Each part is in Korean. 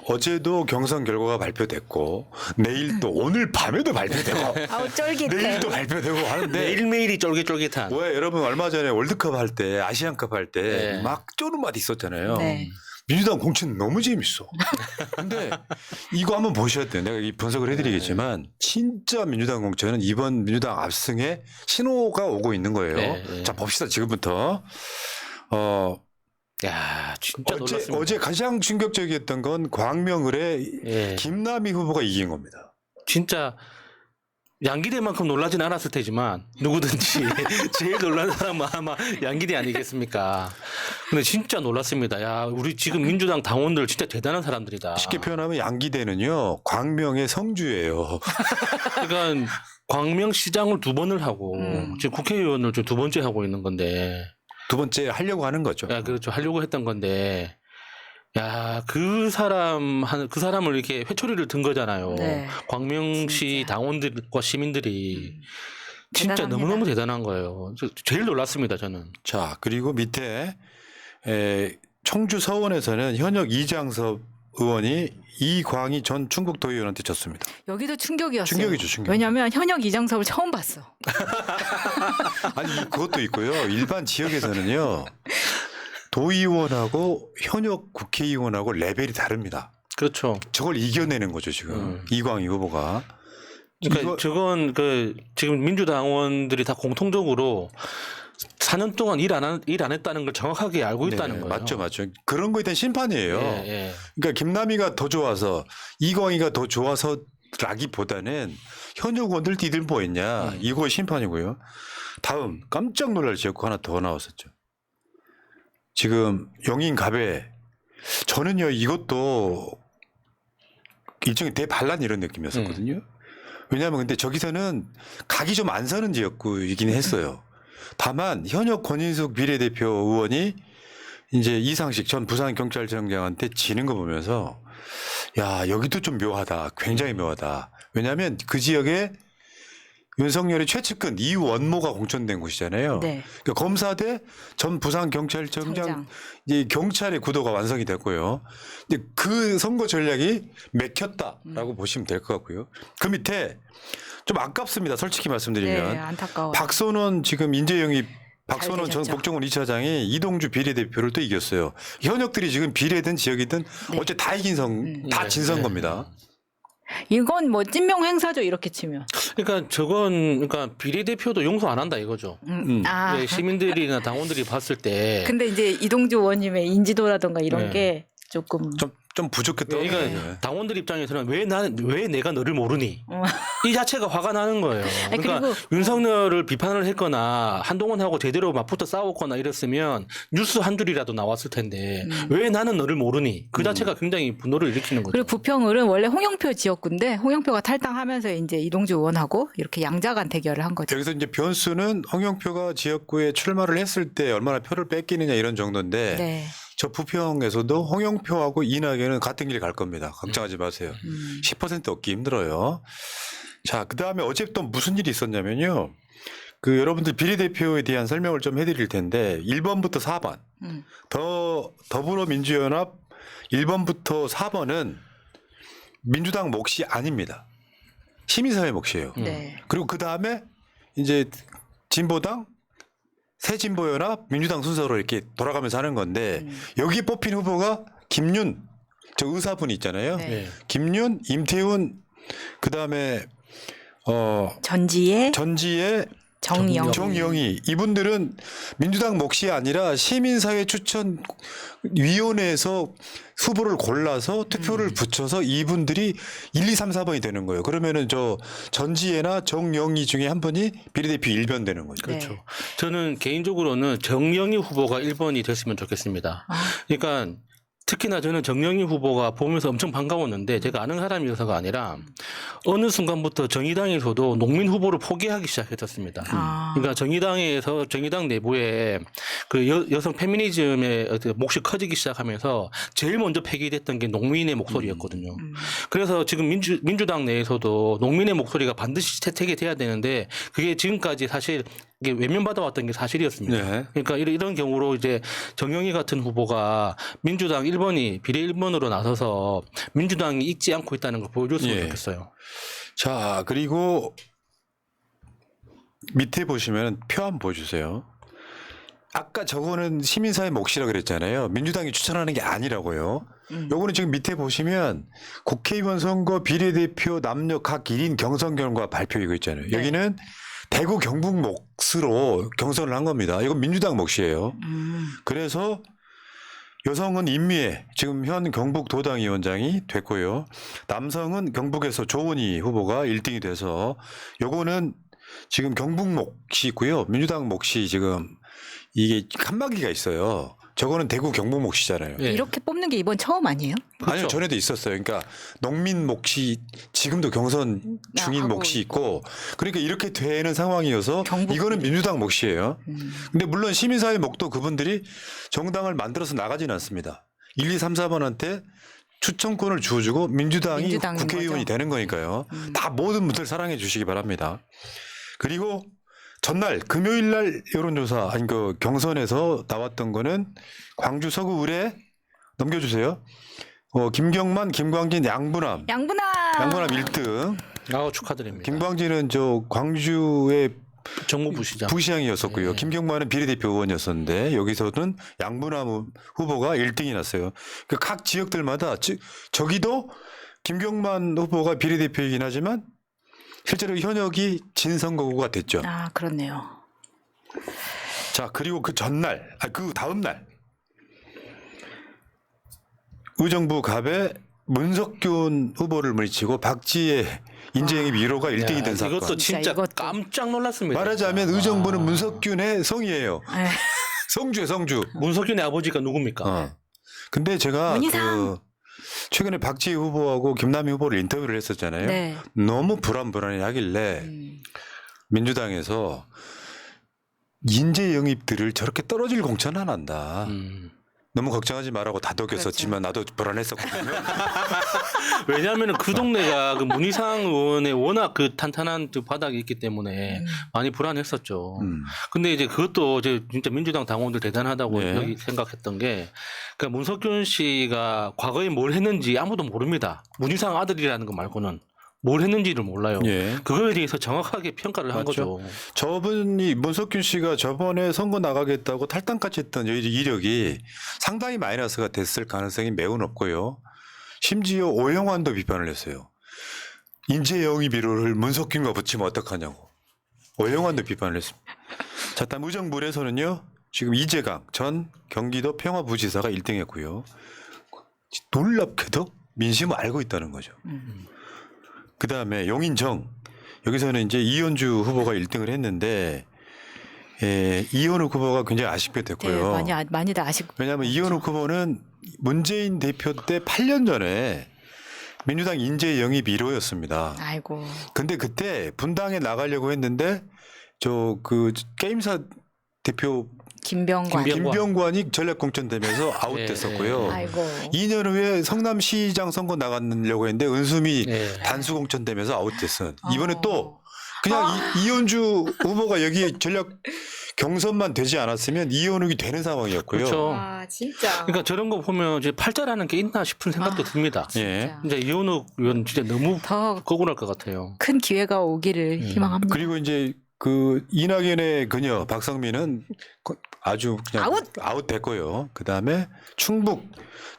어제도 경선 결과가 발표됐고 내일 또 오늘 밤에도 발표되고 아우 쫄깃해. 내일 또 발표되고 하는데 매일매일이 쫄깃쫄깃한. 왜 여러분 얼마 전에 월드컵 할 때 아시안컵 할 때 네. 막 쪼는 맛 있었잖아요. 네. 민주당 공천 너무 재밌어. 근데 이거 한번 보셔야 돼요. 내가 이 분석을 해드리겠지만 진짜 민주당 공천은 이번 민주당 압승에 신호가 오고 있는 거예요. 네, 네. 자 봅시다 지금부터. 야, 진짜 놀랐습니다. 어제 가장 충격적이었던 건 광명을의 예. 김남희 후보가 이긴 겁니다. 진짜 양기대만큼 놀라진 않았을 테지만 누구든지 제일 놀란 사람은 아마 양기대 아니겠습니까? 근데 진짜 놀랐습니다. 야, 우리 지금 민주당 당원들 진짜 대단한 사람들이다. 쉽게 표현하면 양기대는요 광명의 성주예요. 그러니까 광명시장을 2번을 하고 지금 국회의원을 지금 2번째 하고 있는 건데. 두 번째 하려고 하는 거죠. 야, 그렇죠. 하려고 했던 건데. 야, 그 사람을 이렇게 회초리를 든 거잖아요. 네. 광명시 진짜. 당원들과 시민들이 진짜 대단합니다. 너무너무 대단한 거예요. 제일 놀랐습니다, 저는. 자 그리고 밑에 청주 서원에서는 현역 이장섭 의원이 이광희 전 충북도의원한테 졌습니다. 여기도 충격이었어요. 충격이죠, 충격. 왜냐하면 현역 이장섭을 처음 봤어. 아니 그것도 있고요. 일반 지역에서는요. 도의원하고 현역 국회의원하고 레벨이 다릅니다. 그렇죠. 저걸 이겨내는 거죠 지금 이광희 후보가. 그러니까 저건 지금 민주당원들이 다 공통적으로 4년 동안 일 안 했다는 걸 정확하게 알고 있다는 네, 거예요. 맞죠. 그런 거에 대한 심판이에요. 예, 예. 그러니까 김남희가 더 좋아서 이광희가 더 좋아서라기보다는 현역 의원들 니들 뭐 했냐 이거 심판이고요. 다음 깜짝 놀랄 지역구 하나 더 나왔었죠. 지금 영인갑에 저는요 이것도 일종의 대반란 이런 느낌이었었거든요. 왜냐하면 근데 저기서는 각이 좀 안 서는 지역구이긴 했어요. 다만 현역 권인숙 비례대표 의원이 이제 이상식 전 부산경찰청장한테 지는 거 보면서 야 여기도 좀 묘하다. 굉장히 묘하다. 왜냐하면 그 지역에 윤석열의 최측근 이원모가 공천된 곳이잖아요. 네. 그러니까 검사 대 전 부산경찰청장 청장. 이제 경찰의 구도가 완성이 됐고요. 근데 그 선거 전략이 맥혔다라고 보시면 될 것 같고요. 그 밑에 좀 아깝습니다. 솔직히 말씀드리면 네, 안타까워. 박선원 지금 인재영입 박선원 전 되셨죠. 국정원 2차장이 이동주 비례대표를 또 이겼어요. 현역들이 지금 비례든 지역이든 어째 다 이긴 다 진 선거입니다. 이건 뭐 찐명 행사죠 이렇게 치면. 그러니까 그러니까 비례대표도 용서 안 한다 이거죠. 아. 예, 시민들이나 당원들이 봤을 때. 근데 이제 이동주 의원님의 인지도라든가 이런 네. 게 조금. 좀 부족했던 그러니까 당원들 입장에서는 왜 내가 너를 모르니? 이 자체가 화가 나는 거예요. 그러니까 그리고- 윤석열을 비판을 했거나 한동훈하고 제대로 맞붙어 싸웠거나 이랬으면 뉴스 한 줄이라도 나왔을 텐데 왜 나는 너를 모르니? 그 자체가 굉장히 분노를 일으키는 거죠. 그리고 부평을은 원래 홍영표 지역구인데 홍영표가 탈당하면서 이제 이동주 의원하고 이렇게 양자간 대결을 한 거죠. 여기서 이제 변수는 홍영표가 지역구에 출마를 했을 때 얼마나 표를 뺏기느냐 이런 정도인데 네. 저 부평에서도 홍영표하고 이낙연은 같은 길 갈 겁니다. 걱정하지 마세요. 10% 얻기 힘들어요. 자, 그 다음에 어제 또 무슨 일이 있었냐면요. 그 여러분들 비례대표에 대한 설명을 좀 해드릴 텐데 1번부터 4번 더불어민주연합 1번부터 4번은 민주당 몫이 아닙니다. 시민사회 몫이에요. 네. 그리고 그 다음에 이제 진보당 새진보연합 민주당 순서로 이렇게 돌아가면서 하는 건데 여기 뽑힌 후보가 김윤 저 의사분이 있잖아요. 네. 예. 김윤, 임태훈 그다음에 전지의 전지의 정영희 이분들은 민주당 몫이 아니라 시민사회 추천위원회에서 후보를 골라서 투표를 붙여서 이분들이 1, 2, 3, 4번이 되는 거예요. 그러면은 저 전지혜나 정영희 중에 한 분이 비례대표 1번 되는 거죠. 네. 그렇죠. 저는 개인적으로는 정영희 후보가 1번이 됐으면 좋겠습니다. 그러니까 특히나 저는 정영희 후보가 보면서 엄청 반가웠는데 제가 아는 사람이어서가 아니라 어느 순간부터 정의당에서도 농민 후보를 포기하기 시작했었습니다. 그러니까 정의당 내부에 그 여성 페미니즘의 몫이 커지기 시작하면서 제일 먼저 폐기됐던 게 농민의 목소리였거든요. 그래서 지금 민주당 내에서도 농민의 목소리가 반드시 채택이 돼야 되는데 그게 지금까지 사실 이게 외면받아왔던 게 사실이었습니다. 네. 그러니까 이런 경우로 이제 정영희 같은 후보가 민주당 1번이 비례 1번으로 나서서 민주당이 익지 않고 있다는 걸 보여줬으면 예. 좋겠어요. 자, 그리고 밑에 보시면 표 한번 보여주세요. 아까 저거는 시민사회 몫이라고 그랬잖아요. 민주당이 추천하는 게 아니라고요. 요거는 지금 밑에 보시면 국회의원 선거 비례대표 남녀 각 1인 경선 결과 발표 이거 있잖아요. 네. 여기는 대구 경북 몫으로 경선을 한 겁니다. 이건 민주당 몫이에요. 그래서 여성은 임미애 지금 현 경북도당위원장이 됐고요. 남성은 경북에서 조은희 후보가 1등이 돼서 요거는 지금 경북 몫이 있고요. 민주당 몫이 지금 이게 칸막이가 있어요. 저거는 대구 경북 몫이잖아요. 예. 이렇게 뽑는 게 이번 처음 아니에요? 그렇죠. 아니요, 전에도 있었어요. 그러니까 농민 몫이 지금도 경선 중인 하고 몫이 있고, 그러니까 이렇게 되는 상황이어서 경북 이거는 민주당 몫이에요. 근데 물론 시민사회 몫도 그분들이 정당을 만들어서 나가지는 않습니다. 1, 2, 3, 4번한테 추천권을 주어주고 민주당이 민주당인 국회의원이 거죠. 되는 거니까요. 다 모든 분들 사랑해 주시기 바랍니다. 그리고 전날 금요일 날 여론조사 아니 그 경선에서 나왔던 거는 광주 서구 의뢰 넘겨주세요. 김경만, 김광진, 양분함 1등. 축하드립니다. 김광진은 저 광주의 정무부시장. 부시장이었었고요. 네. 김경만은 비례대표 의원이었었는데 여기서는 양분함 후보가 1등이 났어요. 그 각 지역들마다 저기도 김경만 후보가 비례대표이긴 하지만 실제로 현역이 진선거구가 됐죠. 아, 그렇네요. 자, 그리고 그 전날, 그 다음 날 의정부 갑에 문석균 후보를 물리치고 박지혜 인재영입 1호가 1등이 된 사건. 이것도 진짜 이것도. 깜짝 놀랐습니다. 말하자면 진짜. 의정부는 문석균의 성이에요. 네. 성주에 성주. 문석균의 아버지가 누굽니까? 근데 제가 문희상. 최근에 박지혜 후보하고 김남희 후보를 인터뷰를 했었잖아요. 네. 너무 불안불안해 하길래 민주당에서 인재 영입들을 저렇게 떨어질 공천 안 한다. 너무 걱정하지 말라고 다독였었지만 나도 불안했었거든요. 왜냐하면 그 동네가 그 문희상 의원의 워낙 그 탄탄한 그 바닥이 있기 때문에 많이 불안했었죠. 근데 이제 그것도 이제 진짜 민주당 당원들 대단하다고 예. 여기 생각했던 게 그러니까 문석균 씨가 과거에 뭘 했는지 아무도 모릅니다. 문희상 아들이라는 거 말고는 뭘 했는지를 몰라요. 예. 그거에 대해서 정확하게 평가를 한 맞죠. 거죠. 저분이 문석균 씨가 저번에 선거 나가겠다고 탈당까지 했던 이력이 상당히 마이너스가 됐을 가능성이 매우 높고요. 심지어 오영환도 비판을 했어요. 인재 영입 1호를 문석균과 붙이면 어떡하냐고. 오영환도 비판을 했습니다. 자, 다음 의정부에서는요. 지금 이재강 전 경기도 평화부지사가 1등했고요. 놀랍게도 민심을 알고 있다는 거죠. 그다음에 용인정 여기서는 이제 이현주 후보가 1등을 했는데 이현욱 후보가 굉장히 아쉽게 됐고요. 네, 많이들 아쉽고. 왜냐하면 이현욱 후보는 문재인 대표 때 8년 전에 민주당 인재 영입 1호였습니다. 아이고. 근데 그때 분당에 나가려고 했는데 저 그 게임사 대표 김병관. 김병관이 전략 공천되면서 아웃됐었고요. 아이고. 2년 후에 성남시장 선거 나가려고 했는데 은수미 예. 단수 공천되면서 아웃됐어. 이번에 또 그냥 이현주 후보가 여기 전략 경선만 되지 않았으면 이현욱이 되는 상황이었고요. 그렇죠. 아, 진짜. 그러니까 저런 거 보면 이제 팔자라는 게 있나 싶은 생각도 듭니다. 예. 진짜 이현욱 의원 진짜 너무 더 거군할 것 같아요. 큰 기회가 오기를 희망합니다. 그리고 이제 그 이낙연의 그녀 박성민은 아주 그냥 아웃됐고요. 그다음에 충북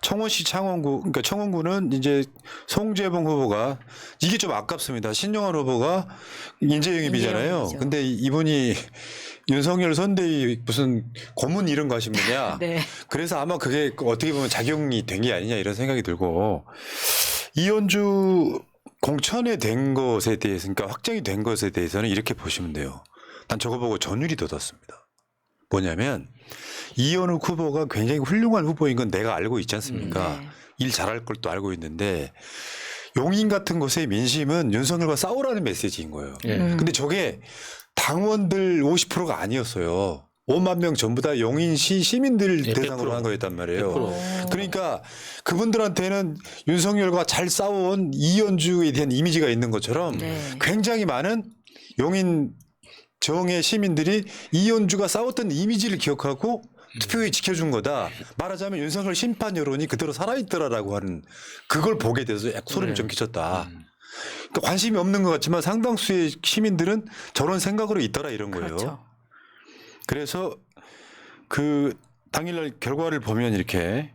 청원시 창원구 그러니까 청원구는 이제 송재봉 후보가 이게 좀 아깝습니다. 신영환 후보가 인재 영입이잖아요. 인재영입이죠. 근데 이분이 윤석열 선대위 무슨 고문 이런 거 하신 분이야. 네. 그래서 아마 그게 어떻게 보면 작용이 된 게 아니냐 이런 생각이 들고 이현주 공천에 된 것에 대해서 그러니까 확정이 된 것에 대해서는 이렇게 보시면 돼요. 난 저거 보고 전율이 돋았습니다. 뭐냐면 이현욱 후보가 굉장히 훌륭한 후보인 건 내가 알고 있지 않습니까? 네. 일 잘할 걸 또 알고 있는데 용인 같은 곳의 민심은 윤석열과 싸우라는 메시지인 거예요. 예. 근데 저게 당원들 50%가 아니었어요. 5만 명 전부 다 용인시 시민들 네, 대상으로 100%. 한 거였단 말이에요. 100%. 그러니까 그분들한테는 윤석열과 잘 싸워온 이현주에 대한 이미지가 있는 것처럼 네. 굉장히 많은 용인 정의 시민들이 이현주가 싸웠던 이미지를 기억하고 투표에 지켜준 거다. 말하자면 윤석열 심판 여론이 그대로 살아있더라라고 하는 그걸 보게 돼서 소름이 네. 좀 끼쳤다. 그러니까 관심이 없는 것 같지만 상당수의 시민들은 저런 생각으로 있더라 이런 거예요. 그렇죠. 그래서 그 당일날 결과를 보면 이렇게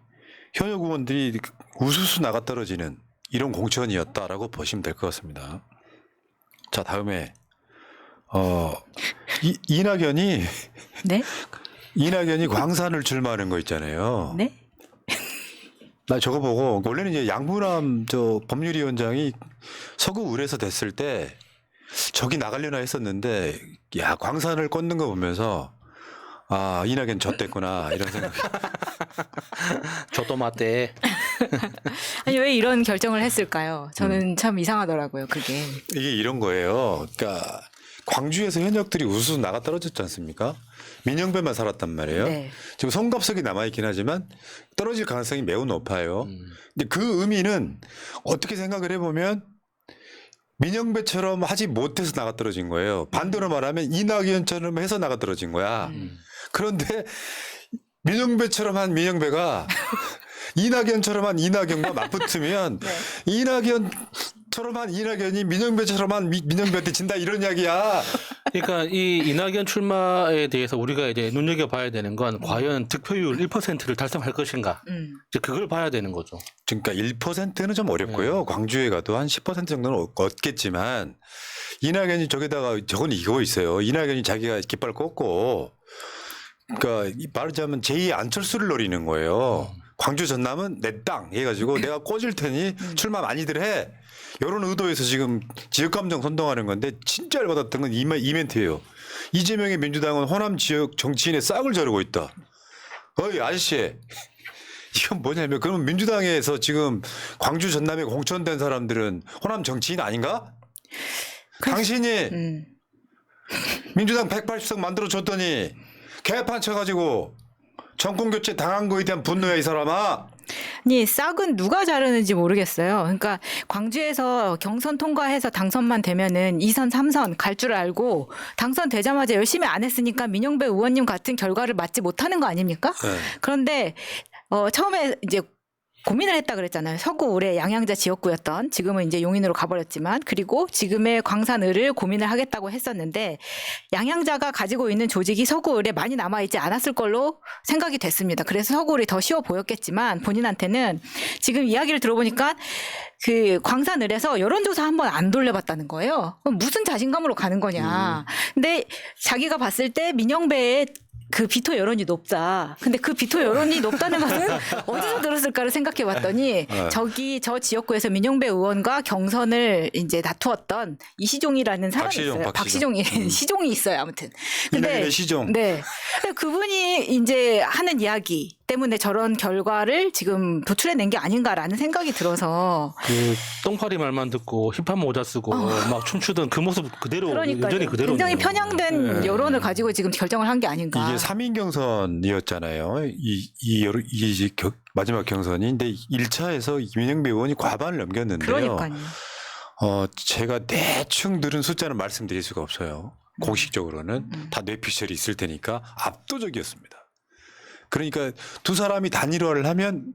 현역 의원들이 우수수 나가 떨어지는 이런 공천이었다라고 보시면 될 것 같습니다. 자 다음에 이낙연이 네? 광산을 출마하는 거 있잖아요. 네? 나 저거 보고 원래는 이제 양부남 저 법률위원장이 서구 의뢰서 됐을 때 저기 나가려나 했었는데 야 광산을 꽂는 거 보면서 아 이낙연 졌댔구나 이런 생각이. 저도 맞대. 아니 왜 이런 결정을 했을까요? 저는 참 이상하더라고요. 그게. 이게 이런 거예요. 그러니까 광주에서 현역들이 우수수 나가 떨어졌지 않습니까? 민영배만 살았단 말이에요. 네. 지금 송갑석이 남아있긴 하지만 떨어질 가능성이 매우 높아요. 근데 그 의미는 어떻게 생각을 해보면 민영배처럼 하지 못해서 나가 떨어진 거예요. 반대로 말하면 이낙연처럼 해서 나가 떨어진 거야. 그런데 민영배처럼 한 민영배가 이낙연처럼 한 이낙연과 맞붙으면 이낙연처럼 한 이낙연이 민영배처럼 한 민영배한테 진다 이런 이야기야. 그러니까 이 이낙연 출마에 대해서 우리가 이제 눈여겨봐야 되는 건 과연 득표율 1%를 달성할 것인가. 이제 그걸 봐야 되는 거죠. 그러니까 1%는 좀 어렵고요. 광주에 가도 한 10% 정도는 얻겠지만 이낙연이 저기다가 저건 이거 있어요. 이낙연이 자기가 깃발 꽂고 그러니까 말하자면 제2 안철수를 노리는 거예요. 광주 전남은 내 땅 해가지고 내가 꽂을 테니 출마 많이들 해. 이런 의도에서 지금 지역감정 선동하는 건데 진짜 열받았던 건 이 멘트예요. 이재명의 민주당은 호남 지역 정치인의 싹을 자르고 있다. 어이 아저씨 이건 뭐냐면 그럼 민주당에서 지금 광주 전남에 공천된 사람들은 호남 정치인 아닌가? 당신이 민주당 180석 만들어줬더니 개판 쳐가지고 정권교체 당한 거에 대한 분노야 이 사람아. 아니 싹은 누가 자르는지 모르겠어요. 그러니까 광주에서 경선 통과해서 당선만 되면은 2선, 3선 갈 줄 알고 당선되자마자 열심히 안 했으니까 민영배 의원님 같은 결과를 맞지 못하는 거 아닙니까? 네. 그런데 처음에 이제 고민을 했다 그랬잖아요. 서구 의뢰 양양자 지역구였던 지금은 이제 용인으로 가버렸지만 그리고 지금의 광산을을 고민을 하겠다고 했었는데 양양자가 가지고 있는 조직이 서구 의뢰 많이 남아있지 않았을 걸로 생각이 됐습니다. 그래서 서구 의뢰 더 쉬워 보였겠지만 본인한테는 지금 이야기를 들어보니까 그 광산을에서 여론조사 한번 안 돌려봤다는 거예요. 그럼 무슨 자신감으로 가는 거냐. 근데 자기가 봤을 때 민영배의 그 비토 여론이 높다. 근데 그 비토 여론이 높다는 말은 어디서 들었을까를 생각해 봤더니 저기 저 지역구에서 민영배 의원과 경선을 이제 다투었던 이시종이라는 사람이 있어요. 박시종이 시종이 있어요. 아무튼. 이낙연의 시종. 네. 근데 그분이 이제 하는 이야기 때문에 저런 결과를 지금 도출해낸 게 아닌가라는 생각이 들어서 그 똥파리 말만 듣고 힙합 모자 쓰고 막 춤추던 그 모습 그대로 여전히 그대로. 굉장히 편향된 여론을 가지고 지금 결정을 한 게 아닌가. 이게 3인 경선이었잖아요. 이 마지막 경선이. 근데 1차에서 이민영배 의원이 과반을 넘겼는데요. 그러니까요. 제가 대충 들은 숫자는 말씀드릴 수가 없어요. 공식적으로는 다 뇌피셜이 있을 테니까 압도적이었습니다. 그러니까 두 사람이 단일화를 하면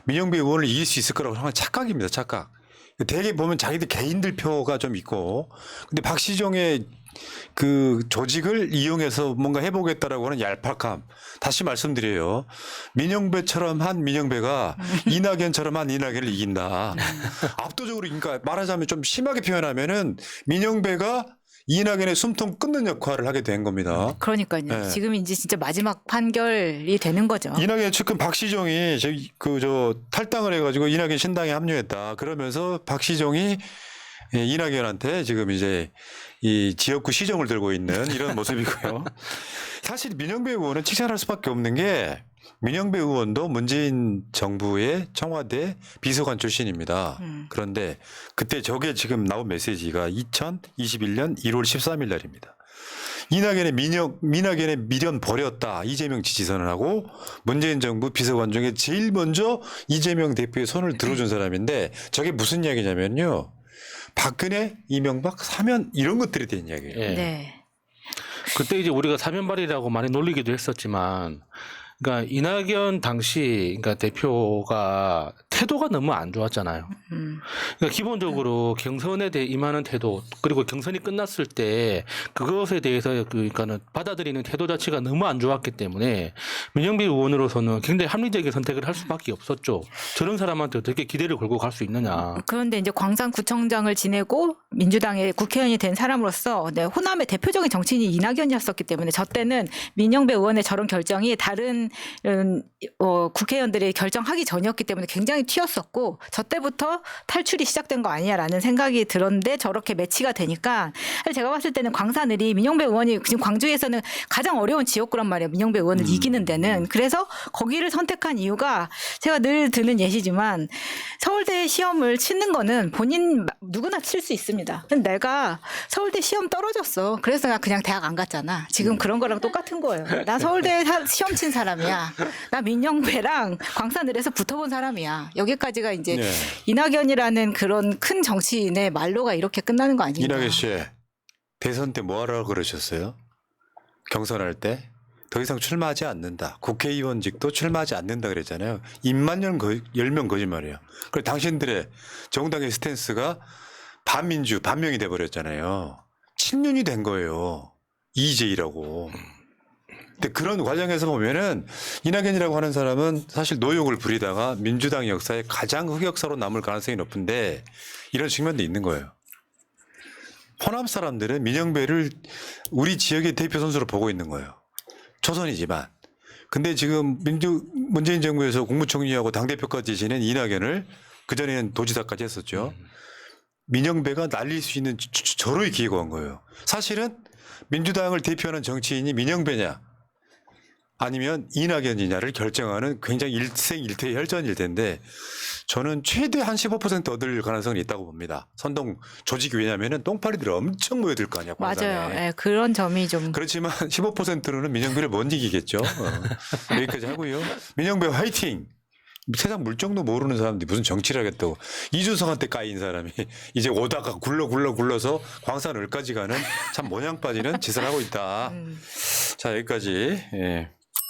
민영배 의원을 이길 수 있을 거라고 생각하는 착각입니다. 착각. 대개 보면 자기들 개인들 표가 좀 있고 근데 박시종의 그 조직을 이용해서 뭔가 해보겠다라고 하는 얄팍함. 다시 말씀드려요. 민영배처럼 한 민영배가 이낙연처럼 한 이낙연을 이긴다. 압도적으로 그러니까 말하자면 좀 심하게 표현하면은 민영배가 이낙연의 숨통 끊는 역할을 하게 된 겁니다. 그러니까요. 네. 지금 이제 진짜 마지막 판결이 되는 거죠. 이낙연 측근 박시종이 탈당을 해가지고 이낙연 신당에 합류했다. 그러면서 박시종이 이낙연한테 지금 이제 이 지역구 시정을 들고 있는 이런 모습이고요. 사실 민영배 의원은 칭찬할 수밖에 없는 게 민영배 의원도 문재인 정부의 청와대 비서관 출신입니다. 그런데 그때 저게 지금 나온 메시지가 2021년 1월 13일 날입니다. 이낙연의 민낙연의 미련 버렸다. 이재명 지지 선언하고 문재인 정부 비서관 중에 제일 먼저 이재명 대표의 손을 들어준 사람인데 저게 무슨 이야기냐면요. 박근혜, 이명박 사면 이런 것들이 된 이야기예요. 예. 네. 그때 이제 우리가 사면발이라고 많이 놀리기도 했었지만, 그러니까 이낙연 당시 그러니까 대표가 태도가 너무 안 좋았잖아요. 그러니까 기본적으로 경선에 대해 임하는 태도, 그리고 경선이 끝났을 때 그것에 대해서 그러니까는 받아들이는 태도 자체가 너무 안 좋았기 때문에 민영배 의원으로서는 굉장히 합리적인 선택을 할 수밖에 없었죠. 저런 사람한테 어떻게 기대를 걸고 갈 수 있느냐. 그런데 이제 광산구청장을 지내고 민주당의 국회의원이 된 사람으로서 네, 호남의 대표적인 정치인이 이낙연이었었기 때문에 저 때는 민영배 의원의 저런 결정이 다른 국회의원들이 결정하기 전이었기 때문에 굉장히 튀었었고 저 때부터 탈출이 시작된 거 아니냐라는 생각이 들었는데 저렇게 매치가 되니까 사실 제가 봤을 때는 광산을이 민영배 의원이 지금 광주에서는 가장 어려운 지역구란 말이에요. 민영배 의원을 이기는 데는. 그래서 거기를 선택한 이유가 제가 늘 드는 예시지만 서울대 시험을 치는 거는 본인 누구나 칠 수 있습니다. 근데 내가 서울대 시험 떨어졌어. 그래서 나 그냥 대학 안 갔잖아. 지금 그런 거랑 똑같은 거예요. 나 서울대 시험 친 사람이야. 나 민영배랑 광산을에서 붙어본 사람이야. 여기까지가 이제 네. 이낙연이라는 그런 큰 정치인의 말로가 이렇게 끝나는 거 아닌가. 이낙연 씨 대선 때 뭐 하라고 그러셨어요? 경선할 때? 더 이상 출마하지 않는다. 국회의원직도 출마하지 않는다 그랬잖아요. 입만 열면 거짓말이에요. 그리고 당신들의 정당의 스탠스가 반민주, 반명이 돼버렸잖아요. 10년이 된 거예요. EJ라고. 근데 그런 과정에서 보면은 이낙연이라고 하는 사람은 사실 노욕을 부리다가 민주당 역사의 가장 흑역사로 남을 가능성이 높은데 이런 측면도 있는 거예요. 호남 사람들은 민영배를 우리 지역의 대표 선수로 보고 있는 거예요. 초선이지만. 근데 지금 문재인 정부에서 국무총리하고 당대표까지 지낸 이낙연을 그전에는 도지사까지 했었죠. 민영배가 날릴 수 있는 저로의 기회가 온 거예요. 사실은 민주당을 대표하는 정치인이 민영배냐 아니면 이낙연이냐를 결정하는 굉장히 일생일퇴의 혈전일 텐데 저는 최대 한 15% 얻을 가능성이 있다고 봅니다. 선동 조직이 왜냐하면 똥파리들이 엄청 모여들 거 아니야. 맞아요. 네, 그런 점이 좀. 그렇지만 15%로는 민영배를 못 이기겠죠. 여기까지 하고요. 민영배 화이팅! 세상 물정도 모르는 사람들이 무슨 정치를 하겠다고. 이준석한테 까인 사람이 이제 오다가 굴러서 광산을까지 가는 참 모양 빠지는 짓을 하고 있다. 자, 여기까지. 예.